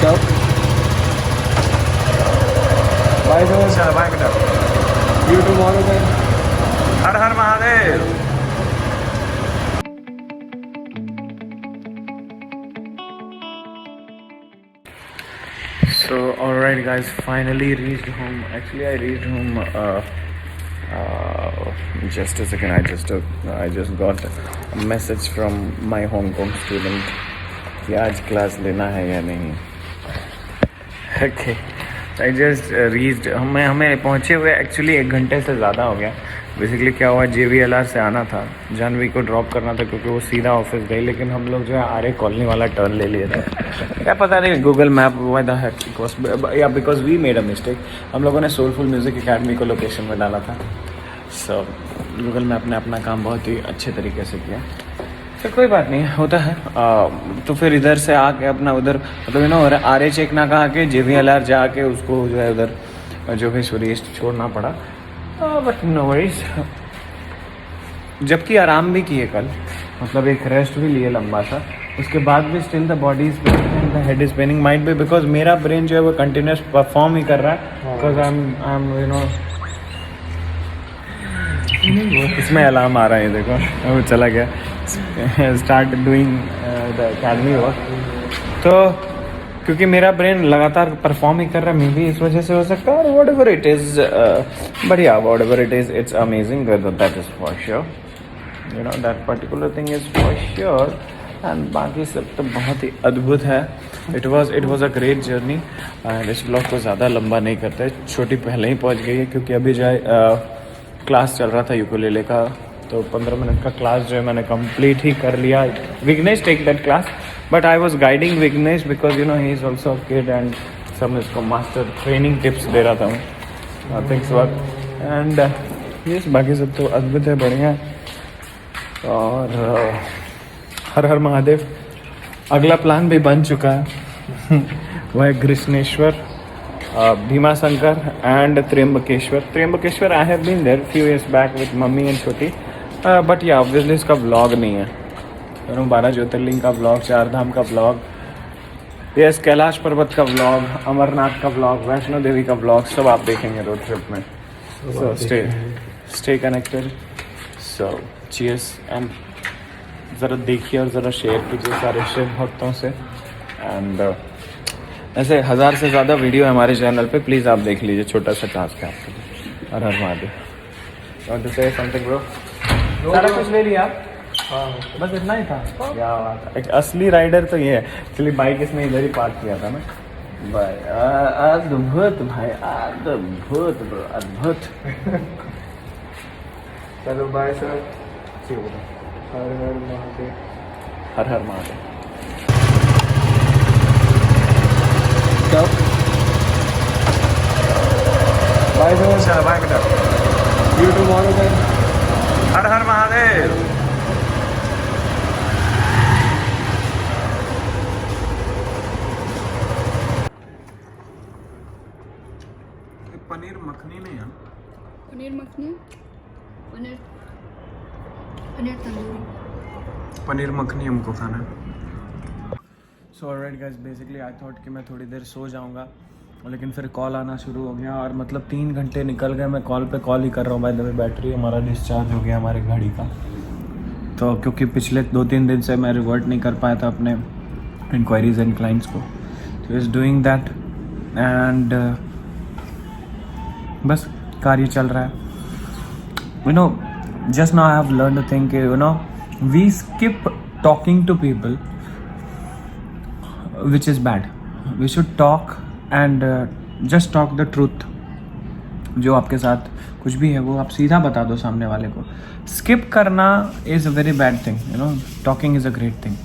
Stop. Bye sir. चल bye बेटा। See you tomorrow then. हर हर Mahadev. So alright guys, finally reached home. Actually I reached home just a second. I just got a message from my Hong Kong student कि आज class लेना है या नहीं. Okay, I just reached. हमें पहुँचे हुए एक्चुअली 1 घंटे से ज़्यादा हो गया. बेसिकली क्या हुआ, JVLR से आना था, जानवी को ड्रॉप करना था क्योंकि वो सीधा ऑफिस गई, लेकिन हम लोग जो है आर्य कॉलोनी वाला टर्न ले लिए थे. क्या पता नहीं Google map why the heck, या because we made a mistake. हम लोगों ने सोलफुल म्यूज़िक एकेडमी को लोकेशन में डाला था. सो गूगल मैप ने अपना काम बहुत ही अच्छे तरीके से किया. तो कोई बात नहीं, होता है. तो फिर इधर से आके अपना उधर मतलब ना आर्य चेक ना कहा के JVLR जाके उसको जो है उधर जो भी सुरेश छोड़ना पड़ा. बट नो वरीज, जबकि आराम भी किए कल, मतलब एक रेस्ट भी लिए लंबा सा, उसके बाद भी still the body is Penning, the head is Penning. Might be because मेरा ब्रेन जो है वो कंटिन्यूस परफॉर्म ही कर रहा है. Because I am you know, इसमें अलार्म आ रहा है, देखो वो चला गया. Start doing the academy work. तो क्योंकि मेरा ब्रेन लगातार परफॉर्म ही कर रहा है, मे बी इस वजह से हो सकता है. वट एवर इट इज़, बढ़िया, what ever it is, it's amazing, that is for sure. You know that particular thing is for sure. And बाकी सब तो बहुत ही अद्भुत है. It was a great journey. And इस ब्लॉग को ज़्यादा लंबा नहीं करते. छोटी पहले ही पहुँच गई है क्योंकि अभी जो है क्लास चल रहा था यूकुलेले का, तो 15 मिनट का क्लास जो है मैंने कंप्लीट ही कर लिया. Vighnesh take that class, but I was guiding Vighnesh because you know he is also kid and सब इसको मास्टर ट्रेनिंग टिप्स दे रहा था मैं. थिंग्स वर्क एंड यस, बाकी सब तो अद्भुत है, बढ़िया है. और हर हर महादेव. अगला प्लान भी बन चुका है. वह है Krishneshwar, Bhimashankar and Trimbakeshwar. Trimbakeshwar I have been there few years back with mummy and छोटी, बट या ऑब्वियसली इसका व्लॉग नहीं है. 12 ज्योतिर्लिंग का व्लॉग, 4 धाम का व्लॉग, यस, कैलाश पर्वत का व्लॉग, अमरनाथ का व्लॉग, वैष्णो देवी का व्लॉग, सब आप देखेंगे रोड ट्रिप में. So stay connected. So cheers. And ज़रा देखिए और ज़रा शेयर कीजिए सारे शिव भक्तों से. एंड ऐसे 1000 से ज़्यादा वीडियो है हमारे चैनल पे, प्लीज़ आप देख लीजिए. छोटा सा टास्क है आपके लिए. हर हर Mahadev. Want to say something bro? सारा कुछ ले लिया आप? बस इतना ही था. क्या बात है. एक असली राइडर तो ये है. एक्चुअली बाइक इसने इधर ही पार्क किया था ना भाई. अद्भुत भाई, अद्भुत ब्रो, अद्भुत. चलो बाय सर. हर हर महादेव. हर हर महादेव. Stop. Bye sir. चल बाय बेटा. See you tomorrow then. हर हर महादेव. पनीर मखनी नहीं है. पनीर मखनी, पनीर तंदूरी. पनीर मखनी हमको खाना है. So alright guys, basically I thought कि मैं थोड़ी देर सो जाऊंगा, लेकिन फिर कॉल आना शुरू हो गया और मतलब 3 घंटे निकल गए. मैं कॉल पे कॉल ही कर रहा हूँ. बाय द वे बैटरी हमारा डिस्चार्ज हो गया हमारे गाड़ी का. तो क्योंकि पिछले 2-3 दिन से मैं रिवर्ट नहीं कर पाया था अपने इंक्वायरीज एंड क्लाइंट्स को, तो इज़ डूइंग दैट. एंड बस कार्य चल रहा है. You know just now I have learn a thing, you know we skip talking to people which is bad. We should talk and just talk the truth. जो आपके साथ कुछ भी है वो आप सीधा बता दो सामने वाले को. स्किप करना is a very bad thing. You know talking is a great thing.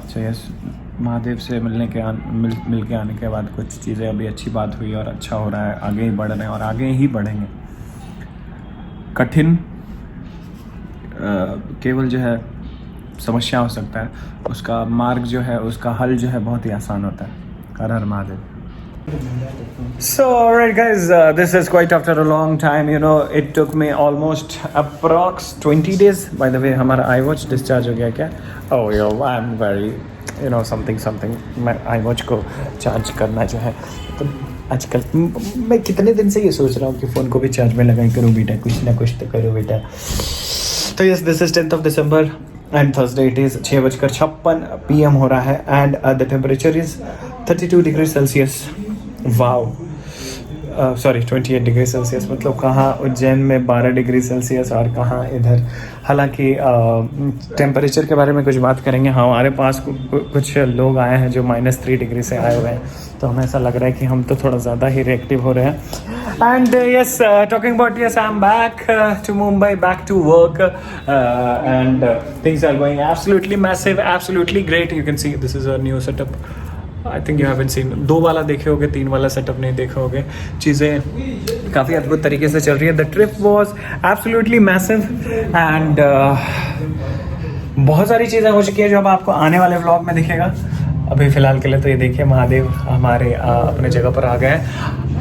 So yes, Mahadev से मिल के आने के बाद कुछ चीज़ें अभी अच्छी बात हुई और अच्छा हो रहा है. आगे ही बढ़ रहे हैं और आगे ही बढ़ेंगे. कठिन केवल जो है समस्या हो सकता है, उसका मार्ग जो है, उसका हल जो है बहुत ही आसान होता है. हर हर Mahadev. So alright guys, this is quite after a long time. You know it took me almost approx 20 days. By the way, हमारा iWatch discharge हो गया क्या? Oh yo, I'm very you know something मैं आई वॉच को charge करना जो है तो आजकल मैं कितने दिन से ये सोच रहा हूँ कि फ़ोन को भी चार्ज में लगाई करूँ बेटा, कुछ ना कुछ तो करो बेटा। तो yes, this is 10th of December and Thursday, it is 6:56 PM हो रहा है and the temperature is 32 degree Celsius. Wow, sorry 28 degree Celsius, मतलब कहाँ उज्जैन में 12 डिग्री सेल्सियस और कहाँ इधर। हालांकि टेम्परेचर के बारे में कुछ बात करेंगे। हाँ, हमारे पास कुछ लोग आए हैं जो -3 डिग्री से आए हुए हैं, तो हमें ऐसा लग रहा है कि हम तो थोड़ा ज़्यादा ही रिएक्टिव हो रहे हैं। And yes, talking about yes, I am back to Mumbai, back to work and things are going absolutely massive, absolutely great. You can see this is a new setup. I think you haven't seen, 2 वाला देखे होगे, 3 वाला setup नहीं देखे होगे। चीज़ें काफ़ी अद्भुत तरीके से चल रही है। The trip was absolutely massive and बहुत सारी चीज़ें हो चुकी है जो अब आपको आने वाले व्लॉग में दिखेगा। अभी फ़िलहाल के लिए तो ये देखिए, महादेव हमारे अपने जगह पर आ गए हैं।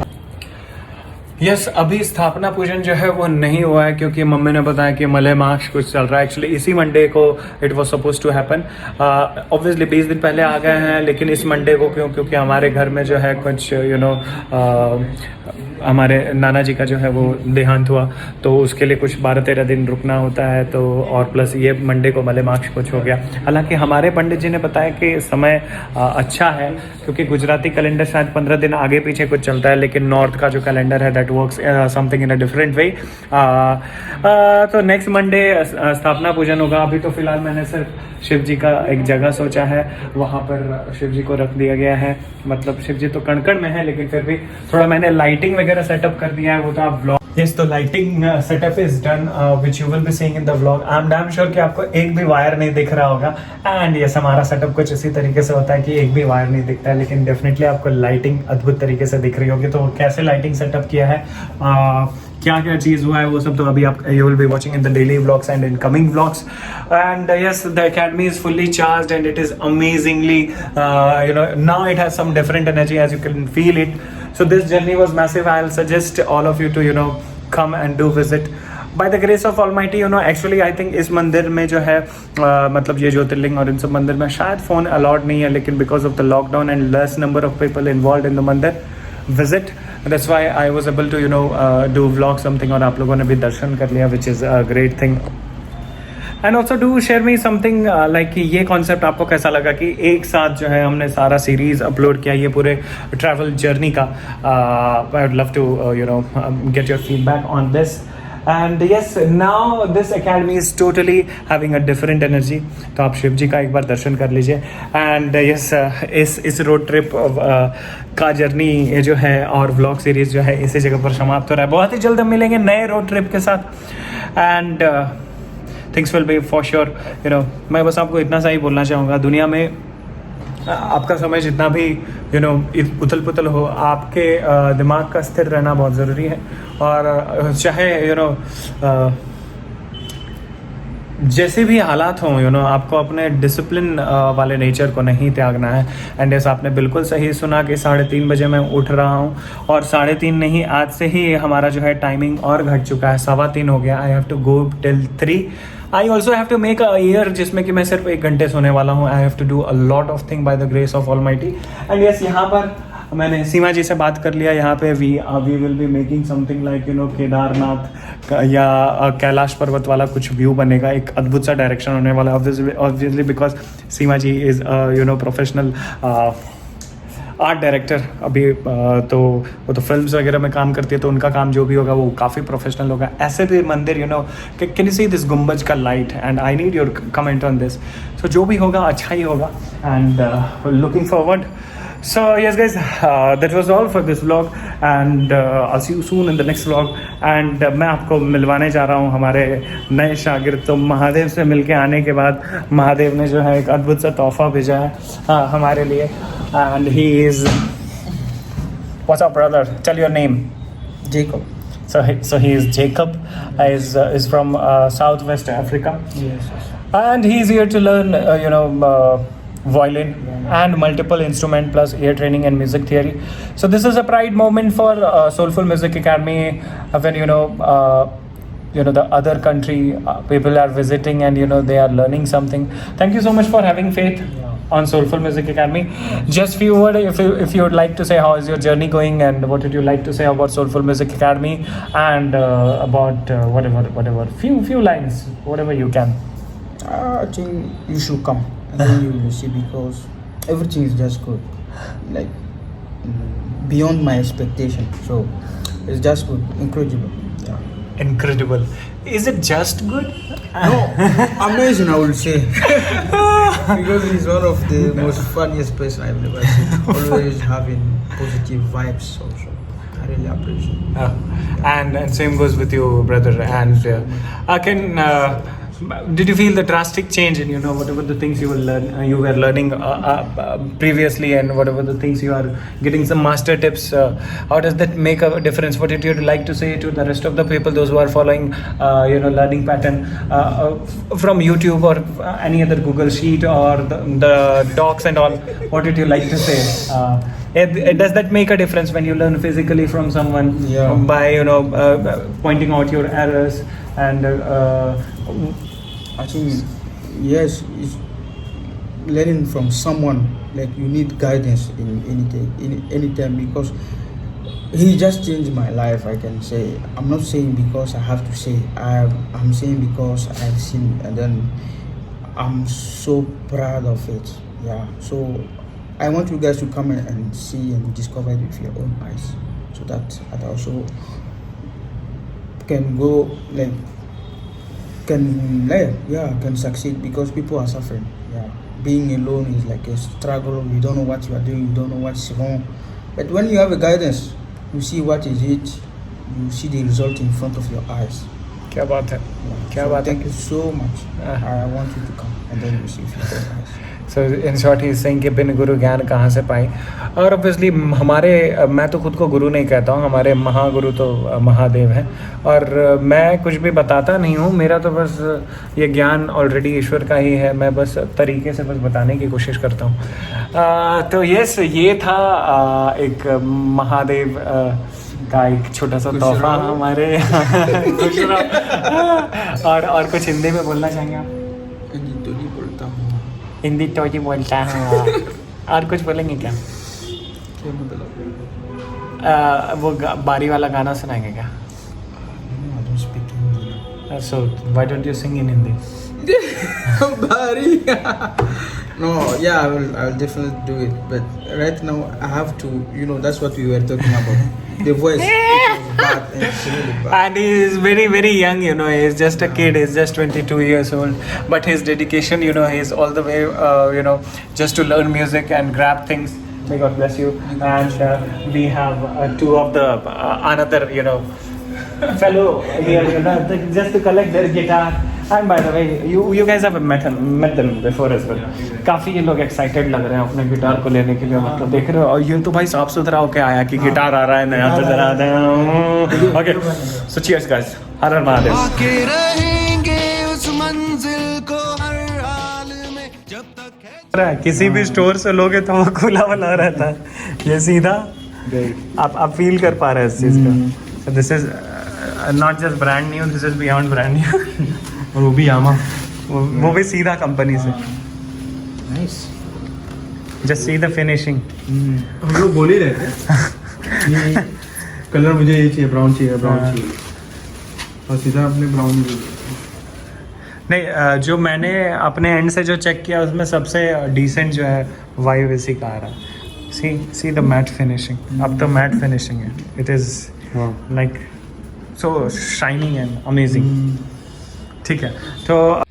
यस, अभी स्थापना पूजन जो है वो नहीं हुआ है क्योंकि मम्मी ने बताया कि मलेमास कुछ चल रहा है। एक्चुअली इसी मंडे को it was suppose to happen. Obviously 20 दिन पहले आ गए हैं, लेकिन इस मंडे को क्योंकि हमारे घर में जो है कुछ हमारे नाना जी का जो है वो देहांत हुआ, तो उसके लिए कुछ 12-13 दिन रुकना होता है। तो और प्लस ये मंडे को मलेमास कुछ हो गया। हालांकि हमारे पंडित जी ने बताया कि समय अच्छा है क्योंकि गुजराती कैलेंडर शायद 15 दिन आगे पीछे कुछ चलता है, लेकिन नॉर्थ का जो कैलेंडर है that works something in a different way. तो नेक्स्ट मंडे स्थापना पूजन होगा। अभी तो फिलहाल मैंने सिर्फ शिव जी का एक जगह सोचा है, वहाँ पर शिव जी को रख दिया गया है। मतलब शिव जी तो कण-कण में है, लेकिन फिर भी थोड़ा मैंने लाइटिंग वगैरह सेटअप कर दिया है, वो तो आप ब्लॉग। यस, तो lighting setup is done which you will be seeing in the vlog. I am damn sure कि आपको एक भी वायर नहीं दिख रहा होगा। एंड यस, हमारा सेटअप कुछ इसी तरीके से होता है कि एक भी वायर नहीं दिखता है, लेकिन डेफिनेटली आपको लाइटिंग अद्भुत तरीके से दिख रही होगी। तो कैसे लाइटिंग सेटअप किया है, क्या क्या चीज़ हुआ है, वो सब तो अभी आप you will be watching in the daily vlogs and in coming vlogs. And yes, the academy is fully charged and it is amazingly you know now it has some different energy as you can feel it. So this journey was massive. I'll suggest all of you to come and do visit. By the grace of Almighty, actually I think इस मंदिर में जो है मतलब ये ज्योतिर्लिंग और इन सब मंदिर में शायद फ़ोन अलाउड नहीं है, लेकिन because of the lockdown and less number of people involved in the मंदिर visit, that's why I was able to do vlog something और आप लोगों ने भी दर्शन कर लिया, which is a great thing. And also do share me something like कि ये कॉन्सेप्ट आपको कैसा लगा कि एक साथ जो है हमने सारा सीरीज अपलोड किया ये पूरे ट्रैवल जर्नी का। I would love to get your feedback on this. And yes, now this academy is totally having a different energy. तो आप शिव जी का एक बार दर्शन कर लीजिए। एंड यस, इस रोड ट्रिप का जर्नी जो है और व्लॉग सीरीज जो है इसी जगह पर समाप्त हो रहा है। बहुत ही जल्द हम मिलेंगे नए रोड ट्रिप के साथ and things will be for sure. मैं बस आपको इतना सा ही बोलना चाहूँगा, दुनिया में आपका समय जितना भी उथल पुथल हो, आपके दिमाग का स्थिर रहना बहुत ज़रूरी है। और चाहे जैसे भी हालात हों आपको अपने डिसिप्लिन वाले नेचर को नहीं त्यागना है। एंड जैसे आपने बिल्कुल सही सुना कि 3:30 बजे मैं उठ रहा हूँ, और 3:30 नहीं, आज से ही हमारा जो है टाइमिंग और घट चुका है, 3:15 हो गया। I have to go till 3। I also have to make a year जिसमें कि मैं सिर्फ 1 घंटे सोने वाला हूँ। I have to do a lot of thing by the grace of almighty. And yes, यहाँ पर मैंने सीमा जी से बात कर लिया। यहाँ पे we will be making something like Kedarnath या कैलाश पर्वत वाला कुछ व्यू बनेगा, एक अद्भुत सा डायरेक्शन होने वाला है। Obviously because Seema ji is professional art director अभी, तो वो तो फिल्म्स वगैरह में काम करती है, तो उनका काम जो भी होगा वो काफ़ी प्रोफेशनल होगा। ऐसे भी मंदिर कैन यू सी दिस गुम्बज का light, and I need your comment on this. So जो भी होगा अच्छा ही होगा and looking forward. So yes guys, that was all for this vlog and I'll see you soon in the next vlog. And मैं आपको मिलवाने जा रहा हूँ हमारे नए शागिर्द। तो महादेव से मिलके आने के बाद महादेव ने जो है एक अद्भुत सा तोहफा भेजा है हमारे लिए। And he is, what's up brother, tell your name. Jacob. So he is Jacob, is from Southwest Africa. Yes. And he is here to learn violin and multiple instrument plus ear training and music theory. So this is a pride moment for Soulful Music Academy when the other country people are visiting and they are learning something. Thank you so much for having faith. Yeah. on Soulful Music Academy. Just few words, if you would like to say how is your journey going, and what would you like to say about Soulful Music Academy, and about whatever few lines, whatever you can. I think you should come and then you will see, because everything is just good, like beyond my expectation. So it's just good, incredible. Yeah. Incredible. Is it just good? No, amazing, I would say, because he's one of the most funniest person I've ever seen. Always having positive vibes. Also, I really appreciate. And same goes with you, brother. And I can. Did you feel the drastic change in whatever the things you were learning previously, and whatever the things you are getting some master tips? How does that make a difference? What would you like to say to the rest of the people, those who are following learning pattern from YouTube or any other Google Sheet or the docs and all? What would you like to say? Does that make a difference when you learn physically from someone? Yeah. By pointing out your errors and I think yes, it's learning from someone, like you need guidance in any time, because he just changed my life. I can say, I'm not saying because I have to say, I'm saying because I've seen, and then I'm so proud of it. Yeah, so I want you guys to come and see and discover it with your own eyes, so that I also can go can succeed, because people are suffering. Yeah, being alone is like a struggle. You don't know what you are doing, you don't know what's wrong, but when you have a guidance, you see what is it, you see the result in front of your eyes. क्या बात है, क्या बात है. Thank you so much. I want you to come and then you see with your own eyes. So in short, he is saying कि बिन गुरु ज्ञान कहाँ से पाए. और ऑब्वियसली मैं तो खुद को गुरु नहीं कहता हूँ, हमारे महागुरु तो महादेव हैं, और मैं कुछ भी बताता नहीं हूँ. मेरा तो बस ये ज्ञान ऑलरेडी ईश्वर का ही है, मैं बस तरीके से बस बताने की कोशिश करता हूँ. तो यस, ये था एक महादेव का एक छोटा सा तोहफा हमारे. खुश रहो. और कुछ हिंदी में बोलना चाहेंगे आप? हिंदी तो ही बोलता हूँ. और कुछ बोलेंगे क्या? वो बारी वाला गाना सुनाएंगे क्या? I don't speak Hindi. So why don't you sing in Hindi? Bari. No, yeah, I will definitely do it. But right now, I have to, that's what we were talking about. The voice is bad, and it's really bad. And he is very, very young, he's just a kid, he's just 22 years old. But his dedication, he's all the way, just to learn music and grab things. May God bless you. And we have two of the, another, fellow here, just to collect their guitar. And by the way, you guys have met them before as well. काफ़ी ये लोग excited लग रहे हैं अपने guitar को लेने के लिए, मतलब देख रहे हो. और ये तो भाई साफ सुथरा होके आया कि गिटार आ रहा है नया, तो जरा दे. Okay, so cheers guys. हर हर महादेव. किसी भी स्टोर से लोगे तो वो खुला वाला रहता है, ये सीधा आप फील कर पा रहे हैं इस चीज़ का. So this is not just brand new, this is beyond brand new. और वो भी यामा, वो भी सीधा कंपनी से. Nice. Just see the finishing. हम लोग बोल ही रहे थे कलर मुझे ये चाहिए, ब्राउन चाहिए, और सीधा अपने ब्राउन ही नहीं, जो मैंने अपने एंड से जो चेक किया उसमें सबसे डिसेंट जो है YVC का आ रहा है. See the mat finishing. अब तो मैट फिनिशिंग है. It is like so shining and amazing. ठीक है, तो